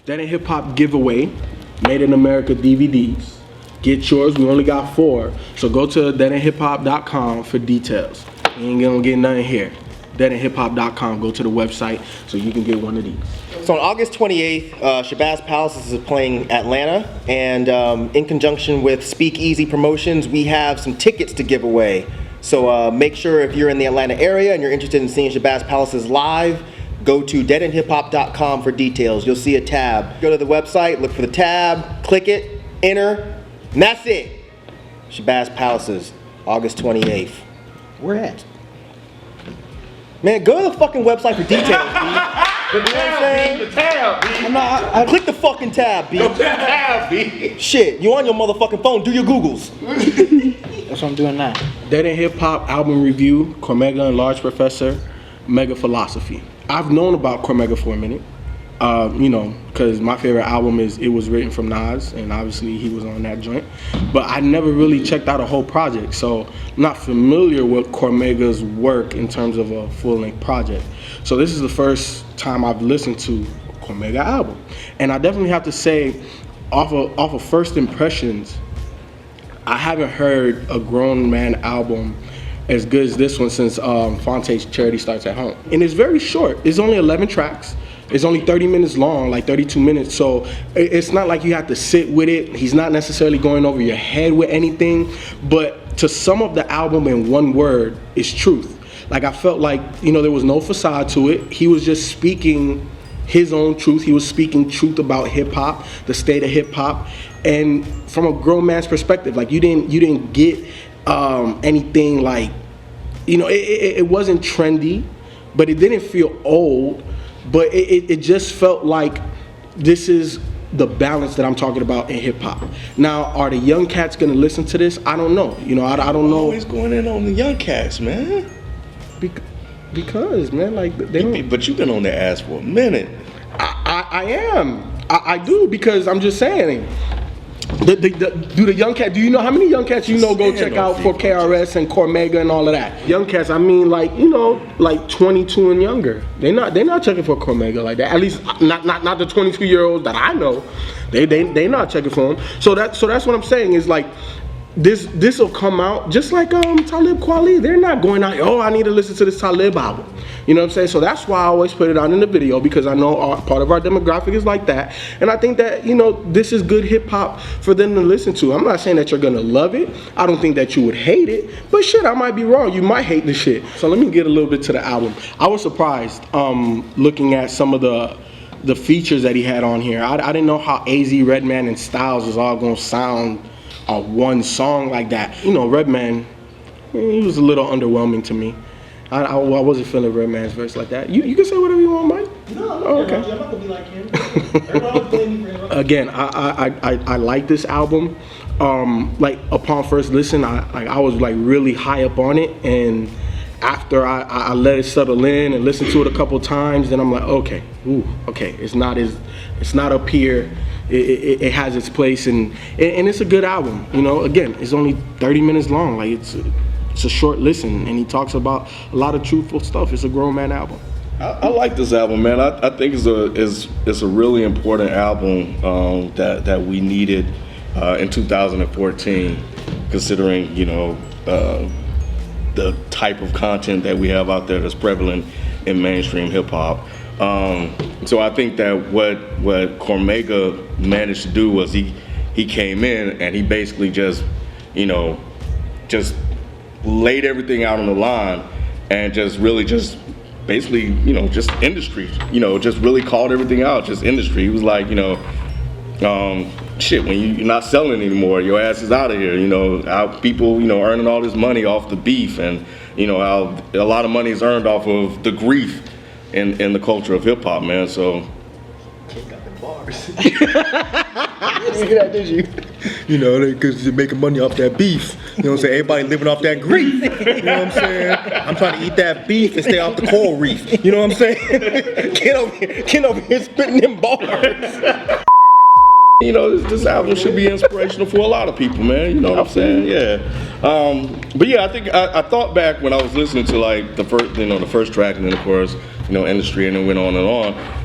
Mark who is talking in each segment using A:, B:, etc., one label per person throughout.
A: Dead and Hip Hop giveaway, Made in America DVDs. Get yours, we only got 4. So go to deadandhiphop.com for details. You ain't gonna get nothing here. Deadandhiphop.com, go to the website so you can get one of these.
B: So on August 28th, Shabazz Palaces is playing Atlanta, and in conjunction with Speakeasy Promotions, we have some tickets to give away. So make sure if you're in the Atlanta area and you're interested in seeing Shabazz Palaces live, go to deadandhiphop.com for details. You'll see a tab. Go to the website, look for the tab, click it, enter, and that's it. Shabazz Palaces, August 28th.
C: Where at?
B: Man, go to the fucking website for details, B. You know what I'm saying?
D: The tab, B.
B: Click the fucking tab, B.
D: Go to the tab, B.
B: Shit, you on your motherfucking phone, do your Googles.
C: That's what I'm doing now.
A: Dead and Hip Hop album review, Cormega and Large Professor, Mega Philosophy. I've known about Cormega for a minute, you know, because my favorite album is It Was Written from Nas, and obviously he was on that joint. But I never really checked out a whole project, so I'm not familiar with Cormega's work in terms of a full-length project. So this is the first time I've listened to a Cormega album. And I definitely have to say, off of first impressions, I haven't heard a grown man album as good as this one since Fonte's Charity Starts at Home. And it's very short. It's only 11 tracks. It's only 30 minutes long, like 32 minutes. So it's not like you have to sit with it. He's not necessarily going over your head with anything. But to sum up the album in one word is truth. Like I felt like, you know, there was no facade to it. He was just speaking his own truth. He was speaking truth about hip hop, the state of hip hop. And from a grown man's perspective, like you didn't get anything like, you know, it wasn't trendy, but it didn't feel old, but it just felt like this is the balance that I'm talking about in hip hop. Now, are the young cats gonna listen to this? I don't know. You know, I don't know.
D: Always going in on the young cats, man.
A: Because, man, like they don't.
D: But you've been on their ass for a minute.
A: I am. I do, because I'm just saying. Do the young cat? Do you know how many young cats you know go check out for KRS and Cormega and all of that? Young cats, I mean, like, you know, like 22 and younger. They're not checking for Cormega like that. At least not the 22-year-olds that I know. They not checking for him. So that's what I'm saying is like. This will come out just like Talib Kweli. They're not going out, oh, I need to listen to this Talib album. You know what I'm saying? So that's why I always put it out in the video, because I know part of our demographic is like that. And I think that, you know, this is good hip hop for them to listen to. I'm not saying that you're gonna love it. I don't think that you would hate it, but shit, I might be wrong. You might hate the shit. So let me get a little bit to the album. I was surprised looking at some of the features that he had on here. I didn't know how AZ, Redman, and Styles was all gonna sound on one song like that. You know, Redman, he was a little underwhelming to me. I wasn't feeling Redman's verse like that. You can say whatever you want, Mike.
B: No,
A: okay.
B: I'm not gonna be like him. Everybody was blaming me for him.
A: Again, I like this album. Like upon first listen, I was like really high up on it, and after I let it settle in and listen to it a couple times, then I'm like, okay, okay, it's not up here. It has its place, and it's a good album. You know, again, it's only 30 minutes long. Like it's a short listen, and he talks about a lot of truthful stuff. It's a grown man album.
D: I like this album, man. I think it's a really important album that we needed in 2014, considering, you know, the type of content that we have out there that's prevalent in mainstream hip hop. So I think that what Cormega managed to do was he came in and he basically just, you know, just laid everything out on the line and just really just basically, you know, just industry, you know, just really called everything out, just industry. He was like, you know, shit, when you're not selling anymore, your ass is out of here. You know, how people, you know, earning all this money off the beef, and, you know, how a lot of money is earned off of the grief in the culture of hip hop, man. So.
B: Kid got the bars.
C: You didn't hear that, did you?
E: You know, because they're making money off that beef. You know what I'm saying? Everybody living off that grief. You know what I'm saying? I'm trying to eat that beef and stay off the coral reef. You know what I'm saying? Get over here spitting them bars.
D: You know, this album should be inspirational for a lot of people, man. You know what I'm saying? Yeah. But yeah, I think I thought back when I was listening to like the first track, and then of course, you know, Industry, and then went on and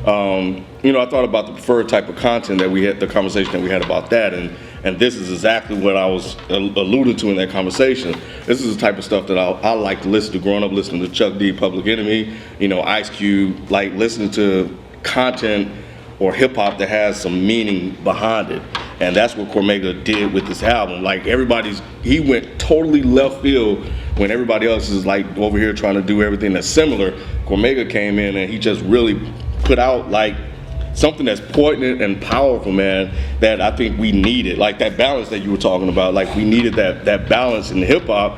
D: on. I thought about the preferred type of content that we had, the conversation that we had about that, and this is exactly what I was alluding to in that conversation. This is the type of stuff that I like to listen to. Growing up listening to Chuck D, Public Enemy, Ice Cube, like listening to content or hip hop that has some meaning behind it. And that's what Cormega did with this album. Like he went totally left field when everybody else is like over here trying to do everything that's similar. Cormega came in and he just really put out like something that's poignant and powerful, man, that I think we needed. Like that balance that you were talking about, like we needed that balance in hip hop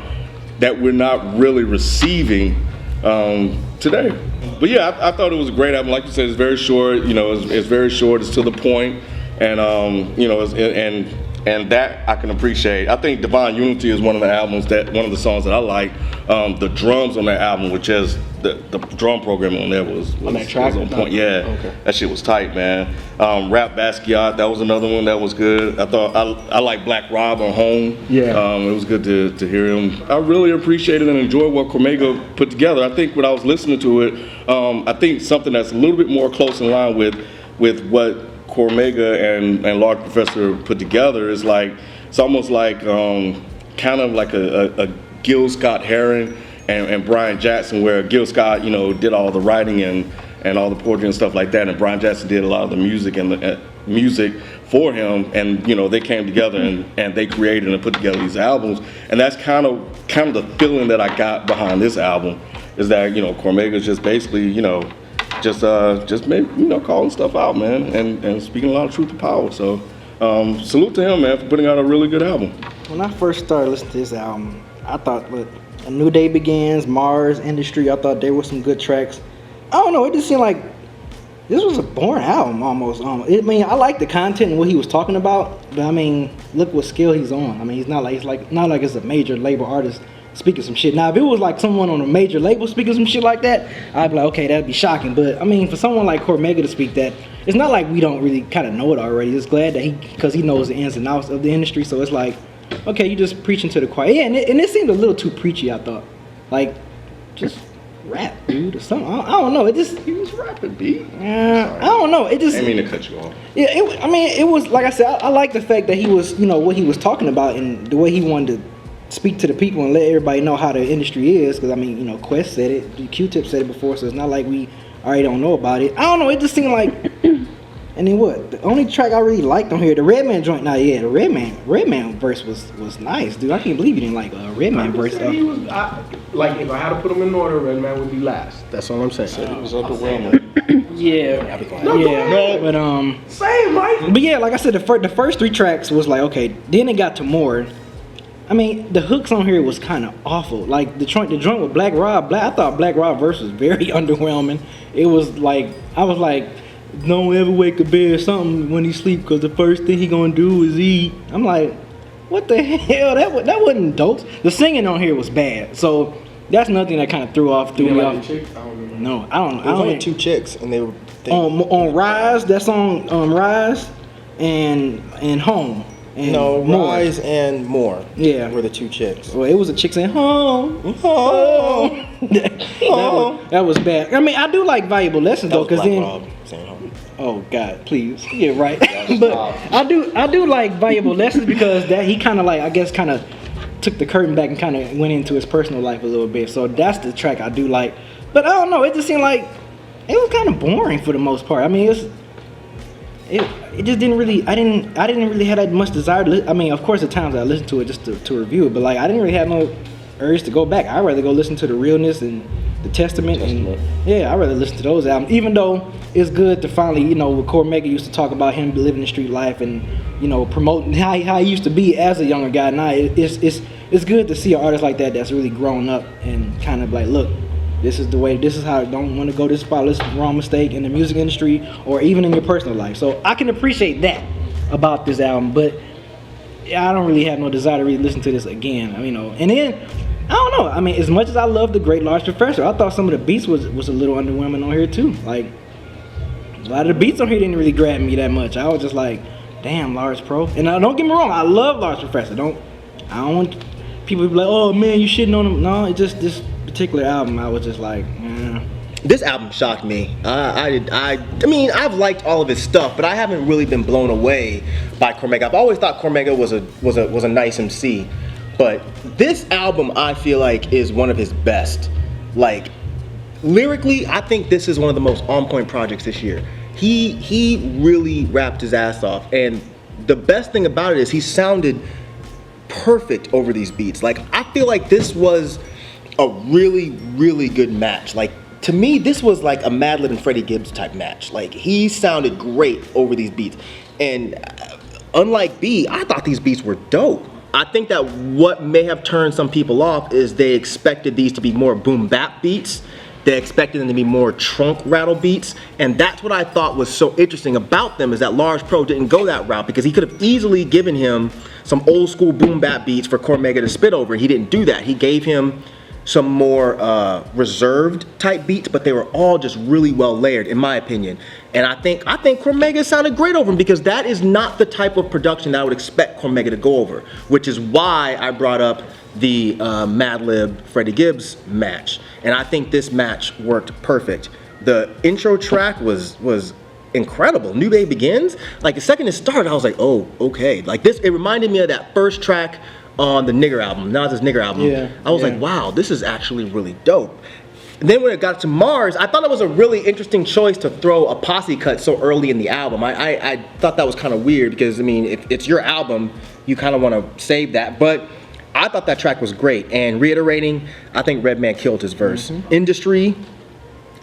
D: that we're not really receiving today. But yeah, I thought it was a great album. Like you said, it's very short. It's very short. It's to the point, and and that I can appreciate. I think Divine Unity is one of the songs that I like. The drums on that album, which is the drum program on there was
A: on that track?
D: was on point. Yeah,
A: Okay.
D: That shit was tight, man. Rap Basquiat, that was another one that was good. I thought I like Black Rob on Home.
A: Yeah.
D: It was good to hear him. I really appreciated and enjoyed what Cormega put together. I think when I was listening to it, I think something that's a little bit more close in line with what Cormega and Large Professor put together is like, it's almost like kind of like a Gil Scott-Heron and Brian Jackson, where Gil Scott, did all the writing and all the poetry and stuff like that, and Brian Jackson did a lot of the music and the music for him, and they came together and they created and put together these albums, and that's kind of the feeling that I got behind this album, is that Cormega's just basically just maybe calling stuff out, man, and speaking a lot of truth to power. So salute to him, man, for putting out a really good album.
C: When I first started listening to this album, I thought, look, A New Day Begins, Mars, Industry, I thought there were some good tracks. I don't know, it just seemed like this was a boring album almost. I like the content and what he was talking about, but look what scale he's on. He's not like it's a major label artist speaking some shit. Now, if it was like someone on a major label speaking some shit like that, I'd be like, okay, that'd be shocking. But for someone like Cormega to speak that, it's not like we don't really kind of know it already. It's glad that because he knows the ins and outs of the industry. So it's like, okay, you just preaching to the choir. Yeah, and it seemed a little too preachy, I thought. Like, just rap, dude, or something. I don't know.
D: He was rapping, B.
C: I don't know. It just.
D: I didn't mean to cut you off.
C: Yeah, it was like I said. I like the fact that he was, what he was talking about and the way he wanted to speak to the people and let everybody know how the industry is. Because Quest said it, Q-Tip said it before, so it's not like we already don't know about it. I don't know. It just seemed like. And then what? The only track I really liked on here, the Redman joint. Now, yeah, the Redman verse was nice, dude. I can't believe you didn't like a Redman verse.
A: If I had to put them in order, Redman would be last. That's all I'm saying.
D: It was underwhelming.
C: Yeah, but
A: Same, right?
C: But yeah, like I said, the first three tracks was like, okay. Then it got to more. The hooks on here was kind of awful. Like the joint with Black Rob. I thought Black Rob verse was very underwhelming. It was like, I was like, don't ever wake a bear or something when he sleep, because the first thing he gonna do is eat. I'm like, what the hell? That wasn't dope. The singing on here was bad. So that's nothing that kind of threw me off. No, I don't.
B: There was only two chicks, and they were
C: on Rise. That song, Rise, and Home. And
B: no,
C: More.
B: Rise and More.
C: Yeah,
B: were the two chicks.
C: Well, it was a chick saying home. That was bad. I do like Valuable Lessons though, because then.
B: Rob saying home.
C: Oh God, please. Yeah, right. But I do like Valuable Lessons because that he kind of took the curtain back and kind of went into his personal life a little bit. So that's the track I do like. But I don't know. It just seemed like it was kind of boring for the most part. It just didn't really. I didn't really have that much desire to. Of course, at times I listened to it just to review it, but like I didn't really have no urge to go back. I'd rather go listen to the Realness and the Testament. And yeah, I'd rather listen to those albums. Even though it's good to finally, what Cormega used to talk about him living the street life and promoting how he used to be as a younger guy. Now it's good to see an artist like that that's really grown up and kind of like, look, this is the way. This is how I don't want to go this spot. This wrong mistake in the music industry or even in your personal life. So I can appreciate that about this album, but I don't really have no desire to really listen to this again. And then I don't know. As much as I love the great Large Professor, I thought some of the beats was a little underwhelming on here too. Like a lot of the beats on here didn't really grab me that much. I was just like, damn, Large Pro. And don't get me wrong, I love Large Professor. I don't want people to be like, oh man, you shitting on him. No, it's just this particular album, I was just like,
B: This album shocked me. I mean, I've liked all of his stuff, but I haven't really been blown away by Cormega. I've always thought Cormega was a nice MC, but this album I feel like is one of his best. Like lyrically, I think this is one of the most on-point projects this year. He really rapped his ass off, and the best thing about it is he sounded perfect over these beats. Like I feel like this was a really good match. Like to me, this was like a Madlib and Freddie Gibbs type match. Like he sounded great over these beats, and unlike B, I thought these beats were dope. I think that what may have turned some people off is they expected these to be more boom bap beats. They expected them to be more trunk rattle beats, and that's what I thought was so interesting about them, is that Large Pro didn't go that route, because he could have easily given him some old school boom bap beats for Cormega to spit over. He didn't do that. He gave him some more reserved type beats, but they were all just really well layered, in my opinion. And I think Cormega sounded great over him, because that is not the type of production that I would expect Cormega to go over, which is why I brought up the Madlib Freddie Gibbs match. And I think this match worked perfect. The intro track was incredible. New Day Begins. Like the second it started, I was like, oh, okay. Like this, it reminded me of that first track on the Nigger album, Nas's Nigger album.
C: Yeah,
B: I was like, wow, this is actually really dope. And then when it got to Mars, I thought it was a really interesting choice to throw a posse cut so early in the album. I thought that was kind of weird, because I mean, if it's your album, you kind of want to save that. But I thought that track was great. And reiterating, I think Redman killed his verse. Industry,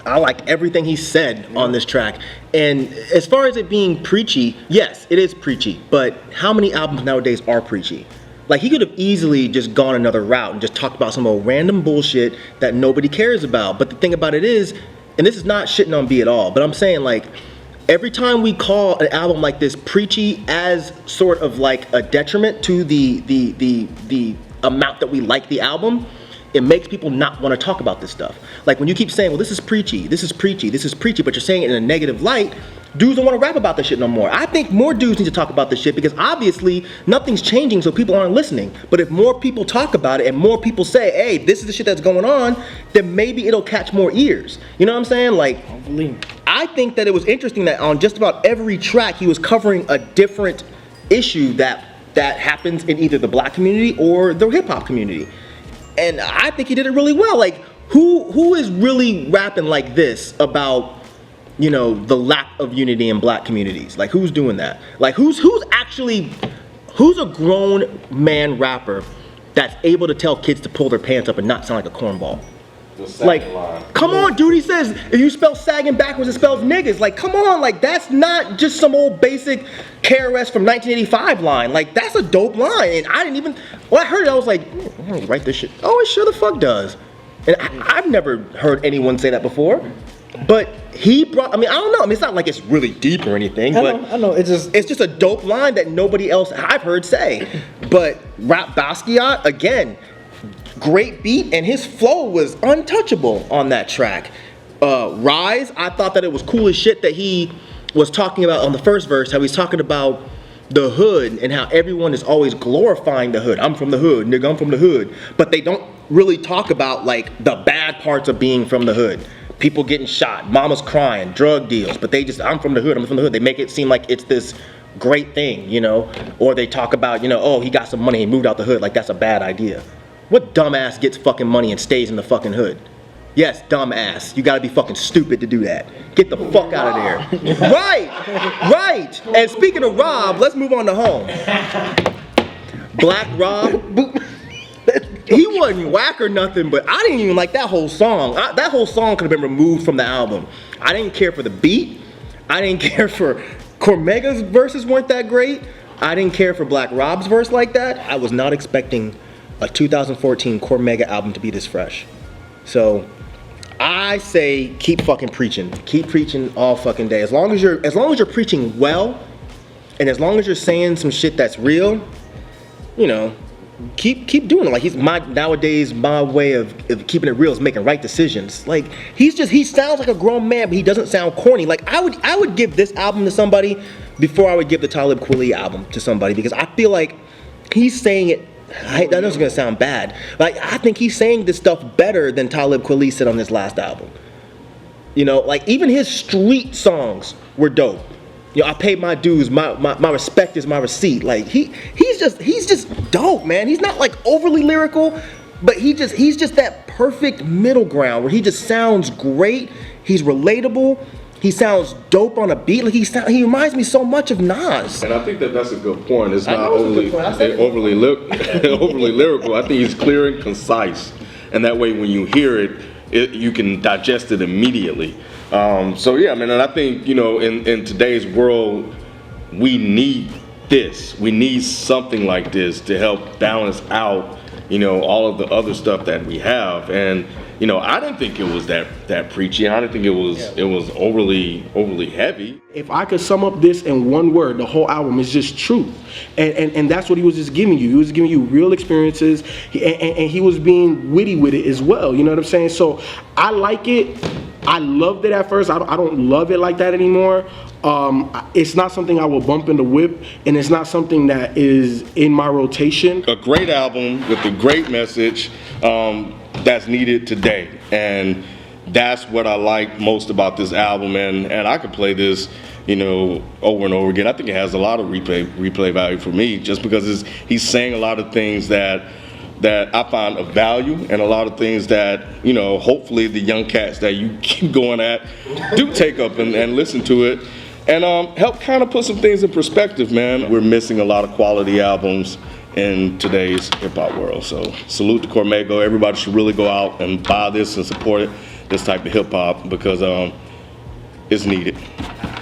B: I like everything he said on this track. And as far as it being preachy, yes, it is preachy. But how many albums nowadays are preachy? Like, he could have easily just gone another route and just talked about some old random bullshit that nobody cares about. But the thing about it is, and this is not shitting on B at all, but I'm saying, like, every time we call an album like this preachy as sort of like a detriment to the amount that we like the album, it makes people not want to talk about this stuff. Like when you keep saying, well, this is preachy, this is preachy, this is preachy, but you're saying it in a negative light, dudes don't want to rap about this shit no more. I think more dudes need to talk about this shit, because obviously nothing's changing, so people aren't listening. But if more people talk about it and more people say, hey, this is the shit that's going on, then maybe it'll catch more ears. You know what I'm saying? Like, I think that it was interesting that on just about every track he was covering a different issue that happens in either the black community or the hip hop community. And I think he did it really well. Like, who is really rapping like this about, you know, the lack of unity in black communities? Like, who's doing that? Like, who's a grown man rapper that's able to tell kids to pull their pants up and not sound like a cornball? Like, come on, dude. He says if you spell sagging backwards, it spells niggas. Like, come on. Like, that's not just some old basic KRS from 1985 line. Like, that's a dope line. And I didn't even, when I heard it, I was like, I'm gonna write this shit. Oh, it sure the fuck does. And I've never heard anyone say that before. But he brought, I mean, I don't know. I mean, it's not like it's really deep or anything.
C: I know. It's
B: just a dope line that nobody else I've heard say. But Rap Basquiat, again, great beat, and his flow was untouchable on that track. Rise, I thought that it was cool as shit that he was talking about on the first verse, how he's talking about the hood and how everyone is always glorifying the hood. I'm from the hood, nigga, I'm from the hood. But they don't really talk about, like, the bad parts of being from the hood. People getting shot, mamas crying, drug deals, but they just, I'm from the hood, I'm from the hood. They make it seem like it's this great thing, you know? Or they talk about, you know, oh, he got some money, he moved out the hood, like that's a bad idea. What dumbass gets fucking money and stays in the fucking hood? Yes, dumbass. You gotta be fucking stupid to do that. Get the fuck out of there. Right. And speaking of Rob, let's move on to Home. Black Rob. He wasn't whack or nothing, but I didn't even like that whole song. That whole song could have been removed from the album. I didn't care for the beat. I didn't care for Cormega's verses weren't that great. I didn't care for Black Rob's verse like that. I was not expecting a 2014 Cormega album to be this fresh. So I say keep fucking preaching. Keep preaching all fucking day. As long as you're preaching well, and as long as you're saying some shit that's real, you know, keep doing it. Like nowadays my way of keeping it real is making right decisions. Like he sounds like a grown man, but he doesn't sound corny. Like I would give this album to somebody before I would give the Talib Kweli album to somebody, because I feel like he's saying it. I know it's gonna sound bad. Like I think he's saying this stuff better than Talib Kweli said on this last album. You know, like even his street songs were dope. You know, I paid my dues. My respect is my receipt. Like he's just dope, man. He's not like overly lyrical, but he's just that perfect middle ground where he just sounds great. He's relatable. He sounds dope on a beat. Like he reminds me so much of Nas.
D: And I think that that's a good point. It's not
B: overly
D: overly lyrical. I think he's clear and concise, and that way when you hear it, you can digest it immediately. So yeah, man, and I think, you know, in today's world, we need this. We need something like this to help balance out, you know, all of the other stuff that we have. And you know, I didn't think it was that preachy. I didn't think it was overly heavy.
A: If I could sum up this in one word, the whole album is just truth, and that's what he was just giving you. He was giving you real experiences, and he was being witty with it as well. You know what I'm saying? So I like it. I loved it at first. I don't love it like that anymore. It's not something I will bump in the whip, and it's not something that is in my rotation.
D: A great album with a great message that's needed today, and that's what I like most about this album. And I could play this, you know, over and over again. I think it has a lot of replay value for me, just because he's saying a lot of things that I find of value, and a lot of things that, you know, hopefully the young cats that you keep going at do take up and listen to it, and help kind of put some things in perspective, man. We're missing a lot of quality albums in today's hip-hop world. So salute to Cormega. Everybody should really go out and buy this and support it, this type of hip-hop, because it's needed.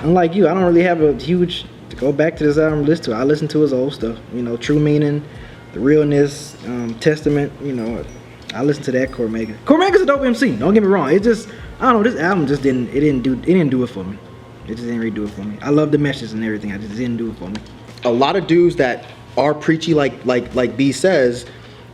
C: Unlike you, I don't really have a huge, to go back to this album, listen to it. I listen to his old stuff, you know, True Meaning, The Realness, Testament, you know, I listen to that Cormega. Cormega's a dope MC, don't get me wrong. It just, I don't know, this album just didn't do it for me. It just didn't really do it for me. I love the message and everything, I just didn't do it for me.
B: A lot of dudes that are preachy, like B says,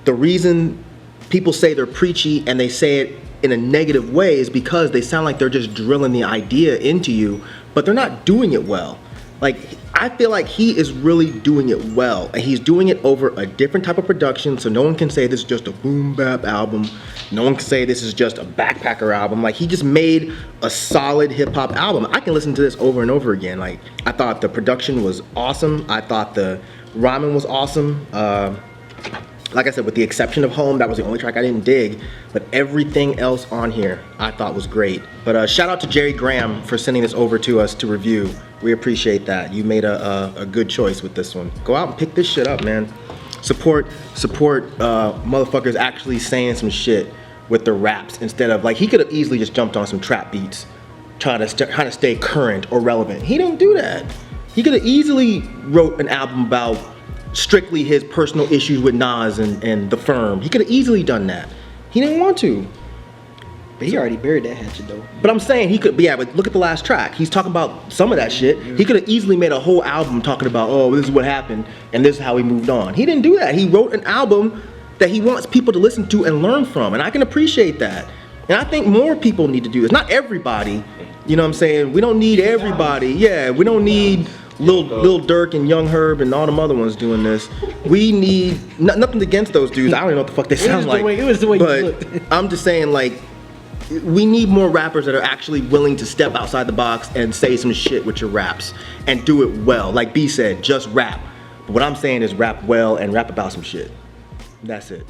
B: the reason people say they're preachy and they say it in a negative way is because they sound like they're just drilling the idea into you, but they're not doing it well. Like, I feel like he is really doing it well, and he's doing it over a different type of production, so no one can say this is just a boom bap album. No one can say this is just a backpacker album. Like, he just made a solid hip hop album. I can listen to this over and over again. Like, I thought the production was awesome. I thought the rhyming was awesome. Like I said, with the exception of Home, that was the only track I didn't dig, but everything else on here I thought was great. But shout out to Jerry Graham for sending this over to us to review. We appreciate that. You made a good choice with this one. Go out and pick this shit up, man. Support motherfuckers actually saying some shit with their raps, instead of, like, he could have easily just jumped on some trap beats trying to stay current or relevant. He didn't do that. He could have easily wrote an album about strictly his personal issues with Nas and The Firm. He could have easily done that. He didn't want to.
C: But he already buried that hatchet though.
B: But I'm saying he could, yeah, but look at the last track. He's talking about some of that shit. Yeah. He could have easily made a whole album talking about, oh, this is what happened and this is how he moved on. He didn't do that. He wrote an album that he wants people to listen to and learn from, and I can appreciate that. And I think more people need to do this. Not everybody, you know what I'm saying? We don't need everybody. Yeah, we don't need Lil Durk and Young Herb and all them other ones doing this. We need, nothing against those dudes. I don't even know what the fuck they sound like.
C: It was the way
B: but
C: you looked.
B: I'm just saying, like, we need more rappers that are actually willing to step outside the box and say some shit with your raps and do it well. Like B said, just rap. But what I'm saying is rap well and rap about some shit. That's it.